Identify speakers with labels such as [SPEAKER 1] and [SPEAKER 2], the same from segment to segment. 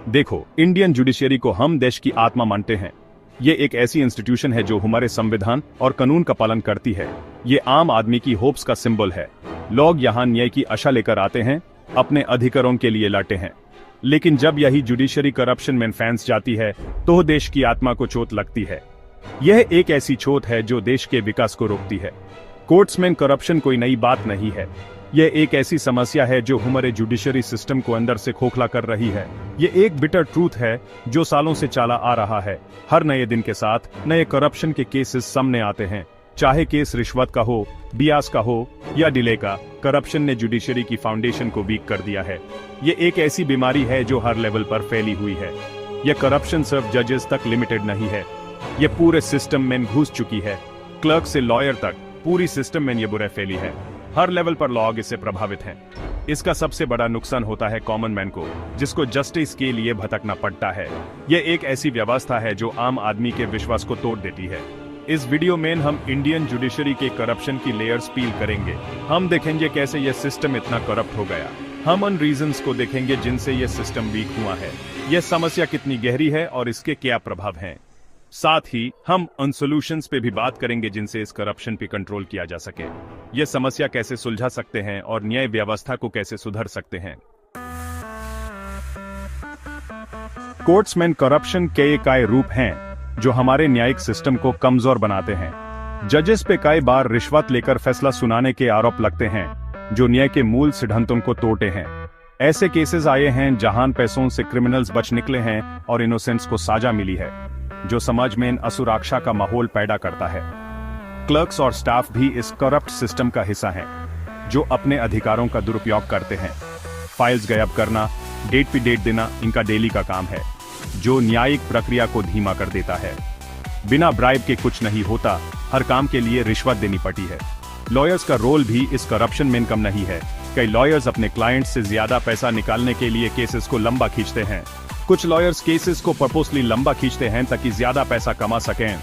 [SPEAKER 1] देखो, Indian judiciary को हम देश की आत्मा मानते हैं। ये एक ऐसी इंस्टीट्यूशन है जो हमारे संविधान और कानून का पालन करती है। ये आम आदमी की होप्स का सिंबल है। लोग यहाँ न्याय की आशा लेकर आते हैं, अपने अधिकारों के लिए लड़ते हैं। लेकिन जब यही जुडिशरी करप्शन में फंस जाती है तो देश की आत्मा को चोट लगती है। यह एक ऐसी चोट है जो देश के विकास को रोकती है। कोर्ट्स में करप्शन कोई नई बात नहीं है। यह एक ऐसी समस्या है जो हमारे जुडिशरी सिस्टम को अंदर से खोखला कर रही है। ये एक बिटर ट्रूथ है जो सालों से चला आ रहा है। हर नए दिन के साथ नए करप्शन के केसेस सामने आते हैं, चाहे केस रिश्वत का हो, बियास का हो या डिले का। करप्शन ने जुडिशरी की फाउंडेशन को वीक कर दिया है। ये एक ऐसी बीमारी है जो हर लेवल पर फैली हुई है। यह करप्शन सिर्फ जजेस तक लिमिटेड नहीं है, ये पूरे सिस्टम में घुस चुकी है। क्लर्क से लॉयर तक पूरी सिस्टम में ये बुराई फैली है। हर लेवल पर लोग इससे प्रभावित हैं। इसका सबसे बड़ा नुकसान होता है कॉमन मैन को, जिसको जस्टिस के लिए भटकना पड़ता है। यह एक ऐसी व्यवस्था है जो आम आदमी के विश्वास को तोड़ देती है। इस वीडियो में हम इंडियन जुडिशरी के करप्शन की लेयर्स पील करेंगे। हम देखेंगे कैसे यह सिस्टम इतना करप्ट हो गया। हम उन रीजंस को देखेंगे जिनसे यह सिस्टम वीक हुआ है। यह समस्या कितनी गहरी है और इसके क्या प्रभाव हैं। साथ ही हम उन सॉल्यूशंस पे भी बात करेंगे जिनसे इस करप्शन पे कंट्रोल किया जा सके। यह समस्या कैसे सुलझा सकते हैं और न्याय व्यवस्था को कैसे सुधार सकते हैं। कोर्ट्स में करप्शन के कई रूप हैं जो हमारे न्यायिक सिस्टम को कमजोर बनाते हैं। जजेस पे कई बार रिश्वत लेकर फैसला सुनाने के आरोप लगते हैं जो न्याय के मूल सिद्धांतों को तोड़ते हैं। ऐसे केसेस आए हैं जहां पैसों से क्रिमिनल्स बच निकले हैं और इनोसेंट्स को सजा मिली है, जो समाज में असुरक्षा का माहौल पैदा करता है। क्लर्क्स और स्टाफ भी इस करप्ट सिस्टम का हिस्सा हैं, जो अपने अधिकारों का दुरुपयोग करते हैं। फाइल्स गायब करना, डेट पे डेट देना इनका डेली का काम है, जो न्यायिक प्रक्रिया को धीमा कर देता है। बिना ब्राइब के कुछ नहीं होता, हर काम के लिए रिश्वत देनी पड़ती है। लॉयर्स का रोल भी इस करप्शन में कम नहीं है। कई लॉयर्स अपने क्लाइंट से ज्यादा पैसा निकालने के लिए केसेस को लंबा खींचते हैं। कुछ लॉयर्स केसेस को पर्पसली लंबा खींचते हैं ताकि ज्यादा पैसा कमा सकें,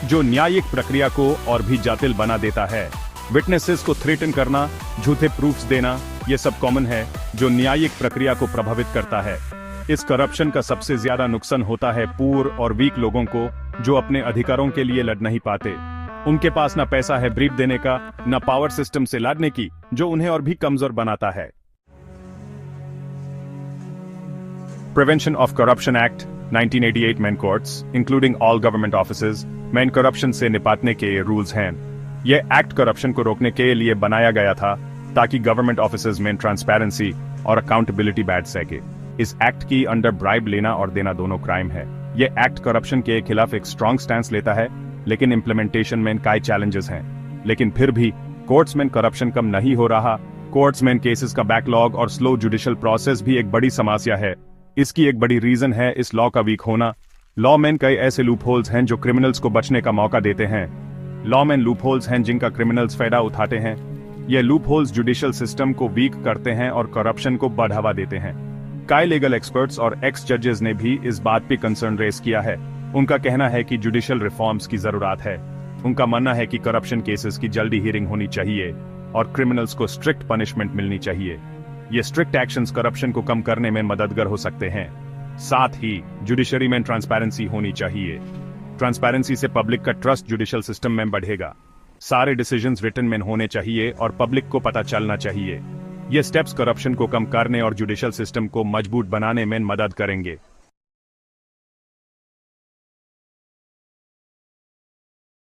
[SPEAKER 1] जो न्यायिक प्रक्रिया को और भी जटिल बना देता है। विटनेसेस को थ्रेटन करना, झूठे प्रूफ्स देना, ये सब कॉमन है जो न्यायिक प्रक्रिया को प्रभावित करता है। इस करप्शन का सबसे ज्यादा नुकसान होता है पुअर और वीक लोगों को, जो अपने अधिकारों के लिए लड़ नहीं पाते। उनके पास ना पैसा है ब्रीफ देने का, ना पावर सिस्टम से लड़ने की, जो उन्हें और भी कमजोर बनाता है। Prevention of Corruption Act 1988 में courts, including all government offices में करप्शन से निपटने के रूल्स हैं। यह एक्ट करप्शन को रोकने के लिए बनाया गया था ताकि गवर्नमेंट ऑफिसेज में ट्रांसपेरेंसी और अकाउंटेबिलिटी बैठ सके। इस एक्ट की अंडर ब्राइब लेना और देना दोनों क्राइम है। यह एक्ट करप्शन के खिलाफ एक स्ट्रॉन्ग स्टैंस लेता है, लेकिन इम्प्लीमेंटेशन में कई चैलेंजेस हैं। लेकिन फिर भी कोर्ट्स में करप्शन कम नहीं हो रहा। कोर्ट्स में केसेस का बैकलॉग और स्लो जुडिशियल प्रोसेस भी एक बड़ी समस्या है। इसकी एक बड़ी रीजन है इस लॉ का वीक होना। लॉ में कई ऐसे लूप होल्स हैं जो क्रिमिनल्स को बचने का मौका देते हैं। लॉ में लूप होल्स हैं जिनका क्रिमिनल्स फायदा उठाते हैं। ये लूप होल्स जुडिशियल सिस्टम को वीक करते हैं और करप्शन को बढ़ावा देते हैं। कई लीगल एक्सपर्ट्स और एक्स जजेस ने भी इस बात पे कंसर्न रेज किया है। उनका कहना है कि जुडिशियल रिफॉर्म्स की जरूरत है। उनका मानना है कि करप्शन केसेस की जल्दी हियरिंग होनी चाहिए और क्रिमिनल्स को स्ट्रिक्ट पनिशमेंट मिलनी चाहिए। ये स्ट्रिक्ट एक्शंस करप्शन को कम करने में मददगार हो सकते हैं। साथ ही जुडिशरी में ट्रांसपेरेंसी होनी चाहिए। ट्रांसपेरेंसी से पब्लिक का ट्रस्ट जुडिशियल सिस्टम में बढ़ेगा। सारे डिसीजंस रिटन में होने चाहिए और पब्लिक को पता चलना चाहिए। ये स्टेप्स करप्शन को कम करने और जुडिशियल सिस्टम को मजबूत बनाने में मदद करेंगे।